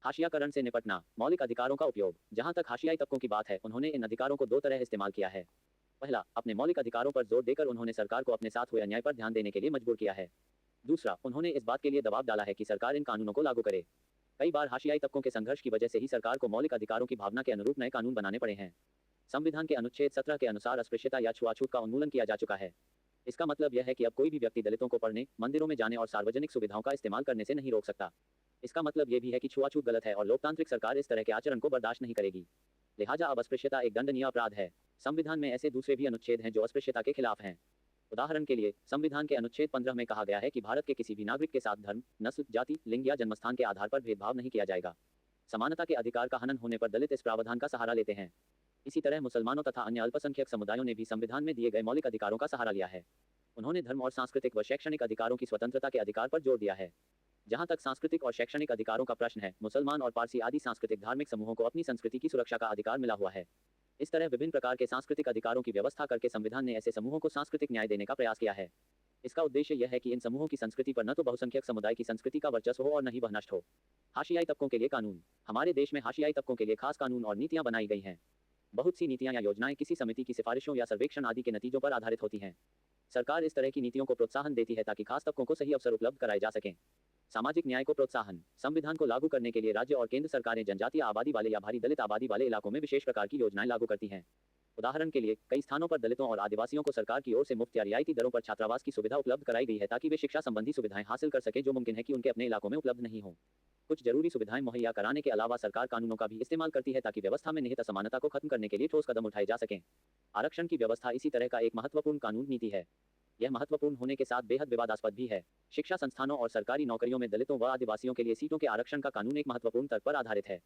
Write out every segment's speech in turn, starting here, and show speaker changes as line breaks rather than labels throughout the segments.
हाशियाकरण से निपटना, मौलिक अधिकारों का उपयोग। जहां तक हाशियाई तबकों की बात है, उन्होंने इन अधिकारों को दो तरह इस्तेमाल किया है। पहला, अपने मौलिक अधिकारों पर जोर देकर उन्होंने सरकार को अपने साथ हुए अन्याय पर ध्यान देने के लिए मजबूर किया है। दूसरा, उन्होंने इस बात के लिए दबाव डाला है कि सरकार इन कानूनों को लागू करे। कई बार हाशियाई तबकों के संघर्ष की वजह से ही सरकार को मौलिक अधिकारों की भावना के अनुरूप नए कानून बनाने पड़े हैं। संविधान के अनुच्छेद 17 के अनुसार अस्पृश्यता या छुआछूत का उन्मूलन किया जा चुका है। इसका मतलब यह है कि अब कोई भी व्यक्ति दलितों को पढ़ने, मंदिरों में जाने और सार्वजनिक सुविधाओं का इस्तेमाल करने से नहीं रोक सकता। इसका मतलब यह भी है कि छुआछूत गलत है और लोकतांत्रिक सरकार इस तरह के आचरण को बर्दाश्त नहीं करेगी। लिहाजा अब अस्पृश्यता एक दंडनीय अपराध है। संविधान में ऐसे दूसरे भी अनुच्छेद हैं जो अस्पृश्यता के खिलाफ हैं। उदाहरण के लिए, संविधान के अनुच्छेद 15 में कहा गया है कि भारत के किसी भी नागरिक के साथ धर्म, नस्ल, जाति, लिंग या जन्मस्थान के आधार पर भेदभाव नहीं किया जाएगा। समानता के अधिकार का हनन होने पर दलित इस प्रावधान का सहारा लेते हैं। इसी तरह मुसलमानों तथा अन्य अल्पसंख्यक समुदायों ने भी संविधान में दिए गए मौलिक अधिकारों का सहारा लिया है। उन्होंने धर्म और सांस्कृतिक व शैक्षणिक अधिकारों की स्वतंत्रता के अधिकार पर जोर दिया है। जहां तक सांस्कृतिक और शैक्षणिक अधिकारों का प्रश्न है, मुसलमान और पारसी आदि सांस्कृतिक धार्मिक समूहों को अपनी संस्कृति की सुरक्षा का अधिकार मिला हुआ है। इस तरह विभिन्न प्रकार के सांस्कृतिक अधिकारों की व्यवस्था करके संविधान ने ऐसे समूहों को सांस्कृतिक न्याय देने का प्रयास किया है। इसका उद्देश्य यह है कि इन समूहों की संस्कृति पर न तो बहुसंख्यक समुदाय की संस्कृति का वर्चस्व हो और न ही वह नष्ट हो। हाशियाई तबकों के लिए कानून। हमारे देश में हाशियाई तबकों के लिए खास कानून और नीतियां बनाई गई हैं। बहुत सी नीतियां या योजनाएं किसी समिति की सिफारिशों या सर्वेक्षण आदि के नतीजों पर आधारित होती हैं। सरकार इस तरह की नीतियों को प्रोत्साहन देती है ताकि खास तबकों को सही अवसर उपलब्ध कराए जा सकें। सामाजिक न्याय को प्रोत्साहन। संविधान को लागू करने के लिए राज्य और केंद्र सरकारें जनजातीय आबादी वाले या भारी दलित आबादी वाले इलाकों में विशेष प्रकार की योजनाएं लागू करती हैं। उदाहरण के लिए, कई स्थानों पर दलितों और आदिवासियों को सरकार की ओर से मुफ्त या रियायती दरों पर छात्रावास की सुविधा उपलब्ध कराई गई है ताकि वे शिक्षा संबंधी सुविधाएं हासिल कर सकें जो मुमकिन है कि उनके अपने इलाकों में उपलब्ध नहीं हो। कुछ जरूरी सुविधाएं मुहैया कराने के अलावा सरकार कानूनों का भी इस्तेमाल करती है ताकि व्यवस्था में निहित असमानता को खत्म करने के लिए ठोस कदम उठाए जा सकें। आरक्षण की व्यवस्था इसी तरह का एक महत्वपूर्ण कानून नीति है। यह महत्वपूर्ण होने के साथ बेहद विवादास्पद भी है। शिक्षा संस्थानों और सरकारी नौकरियों में दलितों व आदिवासियों के लिए सीटों के आरक्षण का कानून एक महत्वपूर्ण तर्क पर आधारित है।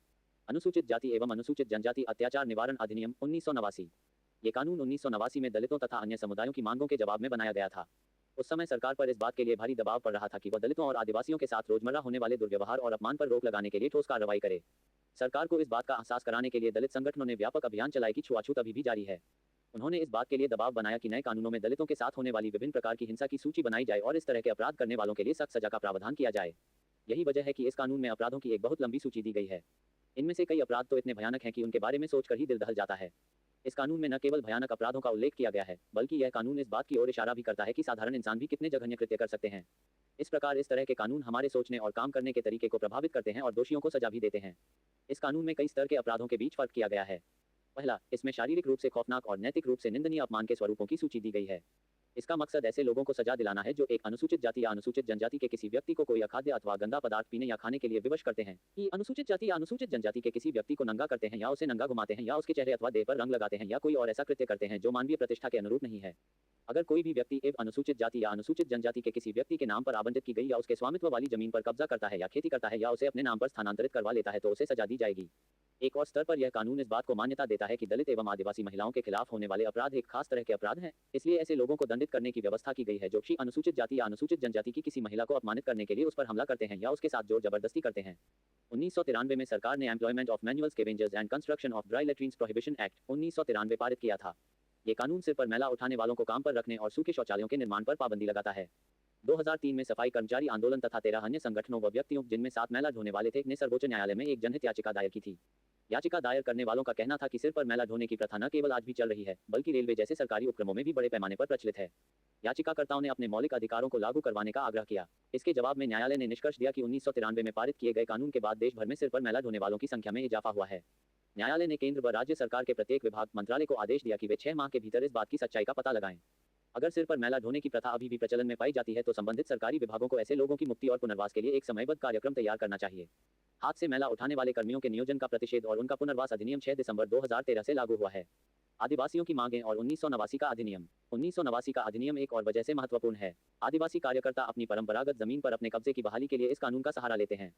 अनुसूचित जाति एवं अनुसूचित जनजाति अत्याचार निवारण अधिनियम 1989। ये कानून 1989 में दलितों तथा अन्य समुदायों की मांगों के जवाब में बनाया गया था। उस समय सरकार पर इस बात के लिए भारी दबाव पड़ रहा था कि वह दलितों और आदिवासियों के साथ रोजमर्रा होने वाले दुर्व्यवहार और अपमान पर रोक लगाने के लिए ठोस कार्रवाई करे। सरकार को इस बात का एहसास कराने के लिए दलित संगठनों ने व्यापक अभियान चलाए कि छुआछूत अभी भी जारी है। उन्होंने इस बात के लिए दबाव बनाया कि नए कानूनों में दलितों के साथ होने वाली विभिन्न प्रकार की हिंसा की सूची बनाई जाए और इस तरह के अपराध करने वालों के लिए सख्त सजा का प्रावधान किया जाए। यही वजह है कि इस कानून में अपराधों की एक बहुत लंबी सूची दी गई है। इनमें से कई अपराध तो इतने भयानक हैं कि उनके बारे में सोचकर ही दिल दहल जाता है। इस कानून में न केवल भयानक अपराधों का उल्लेख किया गया है, बल्कि यह कानून इस बात की ओर इशारा भी करता है कि साधारण इंसान भी कितने जघन्य कृत्य कर सकते हैं। इस प्रकार इस तरह के कानून हमारे सोचने और काम करने के तरीके को प्रभावित करते हैं और दोषियों को सजा भी देते हैं। इस कानून में कई स्तर के अपराधों के बीच फर्क किया गया है। पहला, इसमें शारीरिक रूप से खौफनाक और नैतिक रूप से निंदनीय अपमान के स्वरूपों की सूची दी गई है। इसका मकसद ऐसे लोगों को सजा दिलाना है जो एक अनुसूचित जाति या अनुसूचित जनजाति के किसी व्यक्ति को कोई अखाद्य अथवा गंदा पदार्थ पीने या खाने के लिए विवश करते हैं, कि अनुसूचित जाति या अनुसूचित जनजाति के किसी व्यक्ति को नंगा करते हैं या उसे नंगा घुमाते हैं या उसके चेहरे अथवा देह पर रंग लगाते हैं या कोई और ऐसा कृत्य करते हैं जो मानवीय प्रतिष्ठा के अनुरूप नहीं है। अगर कोई भी व्यक्ति एक अनुसूचित जाति या अनुसूचित जनजाति के किसी व्यक्ति के नाम पर आवंटित की गई या उसके स्वामित्व वाली जमीन पर कब्जा करता है या खेती करता है या उसे अपने नाम पर स्थानांतरित करवा लेता है तो उसे सजा दी जाएगी। एक और स्तर पर यह कानून इस बात को मान्यता देता है कि दलित एवं आदिवासी महिलाओं के खिलाफ होने वाले अपराध एक खास तरह के अपराध हैं। इसलिए ऐसे लोगों को दंडित करने की व्यवस्था की गई है जो किसी अनुसूचित जाति या अनुसूचित जनजाति की किसी महिला को अपमानित करने के लिए उस पर हमला करते हैं या उसके साथ जोर जबरदस्ती करते हैं। 1993 में सरकार ने employment of manual scavengers and construction of dry latrines prohibition act 1993 पारित किया था। ये कानून सिर पर मैला उठाने वालों को काम पर रखने और सूखे शौचालयों के निर्माण पर पाबंदी लगाता है। 2003 में सफाई कर्मचारी आंदोलन तथा 13 अन्य संगठनों व व्यक्तियों, जिनमें 7 मैला ढोने वाले थे, ने सर्वोच्च न्यायालय में एक जनहित याचिका दायर की थी। याचिका दायर करने वालों का कहना था कि सिर पर मैला ढोने की प्रथा न केवल आज भी चल रही है, बल्कि रेलवे जैसे सरकारी उपक्रमों में भी बड़े पैमाने पर प्रचलित है। याचिकाकर्ताओं ने अपने मौलिक अधिकारों को लागू करवाने का आग्रह किया। इसके जवाब में न्यायालय ने निष्कर्ष दिया कि 1993 में पारित किए गए कानून के बाद देश भर में सिर पर मैला ढोने वालों की संख्या में इजाफा हुआ है। न्यायालय ने केंद्र व राज्य सरकार के प्रत्येक विभाग मंत्रालय को आदेश दिया कि वे 6 माह के भीतर इस बात की सच्चाई का पता लगाएं। अगर सिर पर मैला ढोने की प्रथा अभी भी प्रचलन में पाई जाती है तो संबंधित सरकारी विभागों को ऐसे लोगों की मुक्ति और पुनर्वास के लिए एक समयबद्ध कार्यक्रम तैयार करना चाहिए। हाथ से मैला उठाने वाले कर्मियों के नियोजन का प्रतिषेध और उनका पुनर्वास अधिनियम 6 दिसंबर 2013 से लागू हुआ है। आदिवासियों की मांगें और 1989 का अधिनियम। 1989 का अधिनियम एक और वजह से महत्वपूर्ण है। आदिवासी कार्यकर्ता अपनी परंपरागत जमीन पर अपने कब्जे की बहाली के लिए इस कानून का सहारा लेते हैं।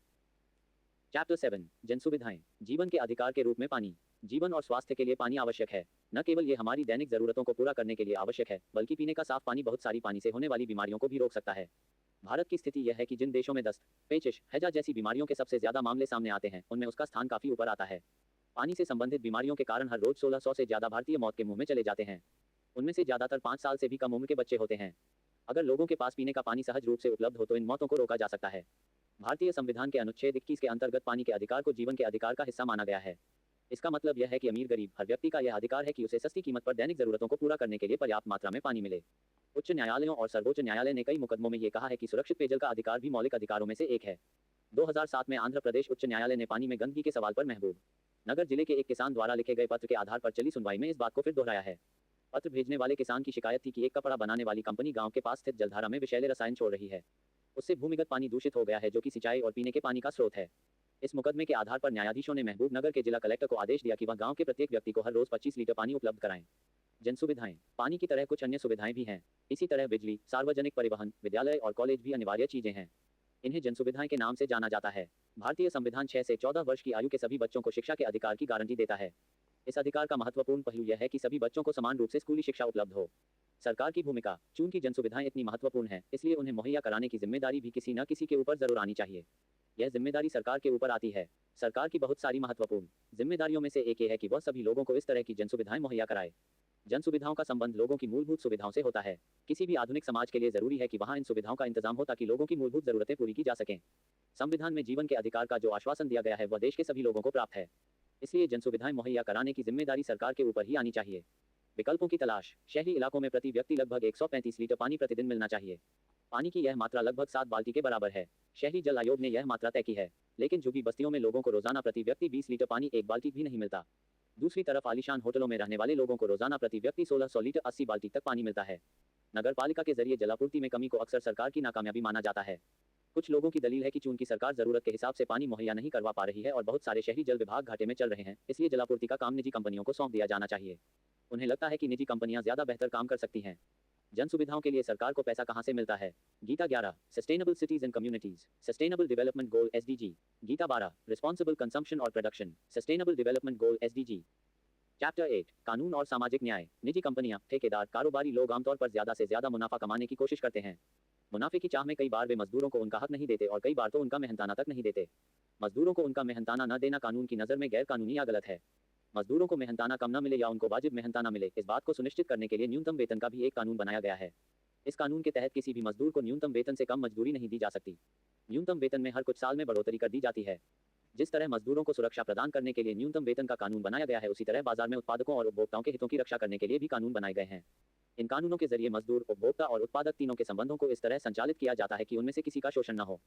चैप्टर 7, जन सुविधाएं। जीवन के अधिकार के रूप में पानी। जीवन और स्वास्थ्य के लिए पानी आवश्यक है। न केवल ये हमारी दैनिक जरूरतों को पूरा करने के लिए आवश्यक है, बल्कि पीने का साफ पानी बहुत सारी पानी से होने वाली बीमारियों को भी रोक सकता है। भारत की स्थिति यह है कि जिन देशों में दस्त, पेचिश, हैजा जैसी बीमारियों के सबसे ज्यादा मामले सामने आते हैं, उनमें उसका स्थान काफी ऊपर आता है। पानी से संबंधित बीमारियों के कारण हर रोज 1600 से ज्यादा भारतीय मौत के मुंह में चले जाते हैं। उनमें से ज्यादातर 5 साल से भी कम उम्र के बच्चे होते हैं। अगर लोगों के पास पीने का पानी सहज रूप से उपलब्ध हो तो इन मौतों को रोका जा सकता है। भारतीय संविधान के अनुच्छेद 21 के अंतर्गत पानी के अधिकार को जीवन के अधिकार का हिस्सा माना गया है। इसका मतलब यह है कि अमीर गरीब हर व्यक्ति का यह अधिकार है कि उसे सस्ती कीमत पर दैनिक जरूरतों को पूरा करने के लिए पर्याप्त मात्रा में पानी मिले। उच्च न्यायालयों और सर्वोच्च न्यायालय ने कई मुकदमों में यह कहा है कि सुरक्षित पेयजल का अधिकार भी मौलिक अधिकारों में से एक है। 2007 में आंध्र प्रदेश उच्च न्यायालय ने पानी में गंदगी के सवाल पर महबूब नगर जिले के एक किसान द्वारा लिखे गए पत्र के आधार पर चली सुनवाई में इस बात को फिर दोहराया है। पत्र भेजने वाले किसान की शिकायत थी कि एक कपड़ा बनाने वाली कंपनी गांव के पास स्थित जलधारा में विषैले रसायन छोड़ रही है। उससे भूमिगत पानी दूषित हो गया है, जो कि सिंचाई और पीने के पानी का स्रोत है। इस मुकदमे के आधार पर न्यायाधीशों ने महबूब नगर के जिला कलेक्टर को आदेश दिया कि वह गांव के प्रत्येक व्यक्ति को हर रोज 25 लीटर पानी उपलब्ध कराएं। जन सुविधाएं। पानी की तरह कुछ अन्य सुविधाएं भी हैं। इसी तरह बिजली, सार्वजनिक परिवहन, विद्यालय और कॉलेज भी अनिवार्य चीजें हैं। इन्हें जन सुविधाएं के नाम से जाना जाता है। भारतीय संविधान 6 से 14 वर्ष की आयु के सभी बच्चों को शिक्षा के अधिकार की गारंटी देता है। इस अधिकार का महत्वपूर्ण पहलू यह है कि सभी बच्चों को समान रूप से स्कूली शिक्षा उपलब्ध हो। सरकार की भूमिका। चूंकि जन सुविधाएं इतनी महत्वपूर्ण है, इसलिए उन्हें मुहैया कराने की जिम्मेदारी भी किसी न किसी के ऊपर जरूर आनी चाहिए। यह जिम्मेदारी सरकार के ऊपर आती है। सरकार की बहुत सारी महत्वपूर्ण जिम्मेदारियों में से एक ये है कि वह सभी लोगों को इस तरह की जन सुविधाएं मुहैया कराए। जन सुविधाओं का संबंध लोगों की मूलभूत सुविधाओं से होता है। किसी भी आधुनिक समाज के लिए जरूरी है कि वहां इन सुविधाओं का इंतजाम हो ताकि लोगों की मूलभूत जरूरतें पूरी की जा सकें। संविधान में जीवन के अधिकार का जो आश्वासन दिया गया है वह देश के सभी लोगों को प्राप्त है। इसलिए जन सुविधाएं मुहैया कराने की जिम्मेदारी सरकार के ऊपर ही आनी चाहिए। विकल्पों की तलाश। शहरी इलाकों में प्रति व्यक्ति लगभग 135 लीटर पानी प्रतिदिन मिलना चाहिए। पानी की यह मात्रा लगभग 7 बाल्टी के बराबर है। शहरी जल आयोग ने यह मात्रा तय की है। लेकिन झुग्गी बस्तियों में लोगों को रोजाना प्रति व्यक्ति 20 लीटर पानी एक बाल्टी भी नहीं मिलता। दूसरी तरफ आलीशान होटलों में रहने वाले लोगों को रोजाना प्रति व्यक्ति 1600 लीटर 80 बाल्टी तक पानी मिलता है। नगर पालिका के जरिए जलापूर्ति में कमी को अक्सर सरकार की नाकामयाबी माना जाता है। कुछ लोगों की दलील है कि चूंकि सरकार जरूरत के हिसाब से पानी मुहैया नहीं करवा पा रही है और बहुत सारे शहरी जल विभाग घाटे में चल रहे हैं, इसलिए जलापूर्ति का काम निजी कंपनियों को सौंप दिया जाना चाहिए। उन्हें लगता है कि निजी कंपनियां ज्यादा बेहतर काम कर सकती हैं। जन सुविधाओं के लिए सरकार को पैसा कहां से मिलता है? गीता 11 sustainable cities and communities, sustainable development goal SDG। गीता 12 रिस्पॉन्सिबल कंजम्पशन और production, sustainable development goal SDG। Chapter 8 कानून और सामाजिक न्याय। निजी कंपनियां, ठेकेदार, कारोबारी लोग आमतौर पर ज्यादा से ज्यादा मुनाफा कमाने की कोशिश करते हैं। मुनाफे की चाह में कई बार वे मजदूरों को उनका हक नहीं देते और कई बार तो उनका मेहनताना तक नहीं देते। मजदूरों को उनका मेहनताना न देना कानून की नज़र में गैर कानूनी या गलत है। मजदूरों को मेहनताना कम न मिले या उनको वाजिब मेहनताना मिले, इस बात को सुनिश्चित करने के लिए न्यूनतम वेतन का भी एक कानून बनाया गया है। इस कानून के तहत किसी भी मजदूर को न्यूनतम वेतन से कम मजदूरी नहीं दी जा सकती। न्यूनतम वेतन में हर कुछ साल में बढ़ोतरी कर दी जाती है। जिस तरह मजदूरों को सुरक्षा प्रदान करने के लिए न्यूनतम वेतन का कानून बनाया गया है, उसी तरह बाजार में उत्पादकों और उपभोक्ताओं के हितों की रक्षा करने के लिए भी कानून बनाए गए हैं। इन कानूनों के जरिए मजदूर, उपभोक्ता और उत्पादक तीनों के संबंधों को इस तरह संचालित किया जाता है कि उनमें से किसी का शोषण न हो।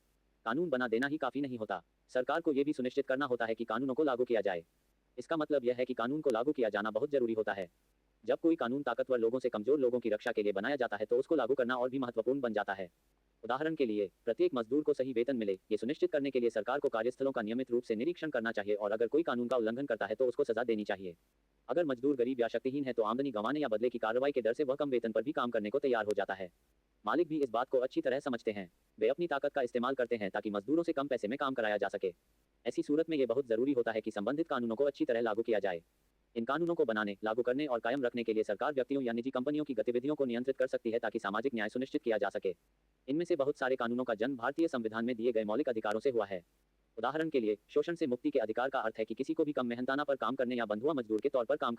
कानून बना देना ही काफी नहीं होता। सरकार को यह भी सुनिश्चित करना होता है कि कानूनों को लागू किया जाए। इसका मतलब यह है कि कानून को लागू किया जाना बहुत जरूरी होता है। जब कोई कानून ताकतवर लोगों से कमजोर लोगों की रक्षा के लिए बनाया जाता है तो उसको लागू करना और भी महत्वपूर्ण बन जाता है। उदाहरण के लिए, प्रत्येक मजदूर को सही वेतन मिले, ये सुनिश्चित करने के लिए सरकार को कार्यस्थलों का नियमित रूप से निरीक्षण करना चाहिए और अगर कोई कानून का उल्लंघन करता है तो उसको सजा देनी चाहिए। अगर मजदूर गरीब या शक्तिहीन है तो आमदनी गंवाने या बदले की कार्रवाई के डर से वह कम वेतन पर भी काम करने को तैयार हो जाता है। मालिक भी इस बात को अच्छी तरह समझते हैं। वे अपनी ताकत का इस्तेमाल करते हैं ताकि मजदूरों से कम पैसे में काम कराया जा सके। ऐसी सूरत में यह बहुत जरूरी होता है कि संबंधित कानूनों को अच्छी तरह लागू किया जाए। इन कानूनों को बनाने, लागू करने और कायम रखने के लिए सरकार व्यक्तियों या निजी कंपनियों की गतिविधियों को नियंत्रित कर सकती है ताकि सामाजिक न्याय सुनिश्चित किया जा सके। इनमें से बहुत सारे कानूनों का जन्म भारतीय संविधान में दिए गए मौलिक अधिकारों से हुआ है। उदाहरण के लिए, शोषण से मुक्ति के अधिकार का अर्थ है कि किसी को भी कम मेहनताना पर काम करने या बंधुआ मजदूर के तौर पर काम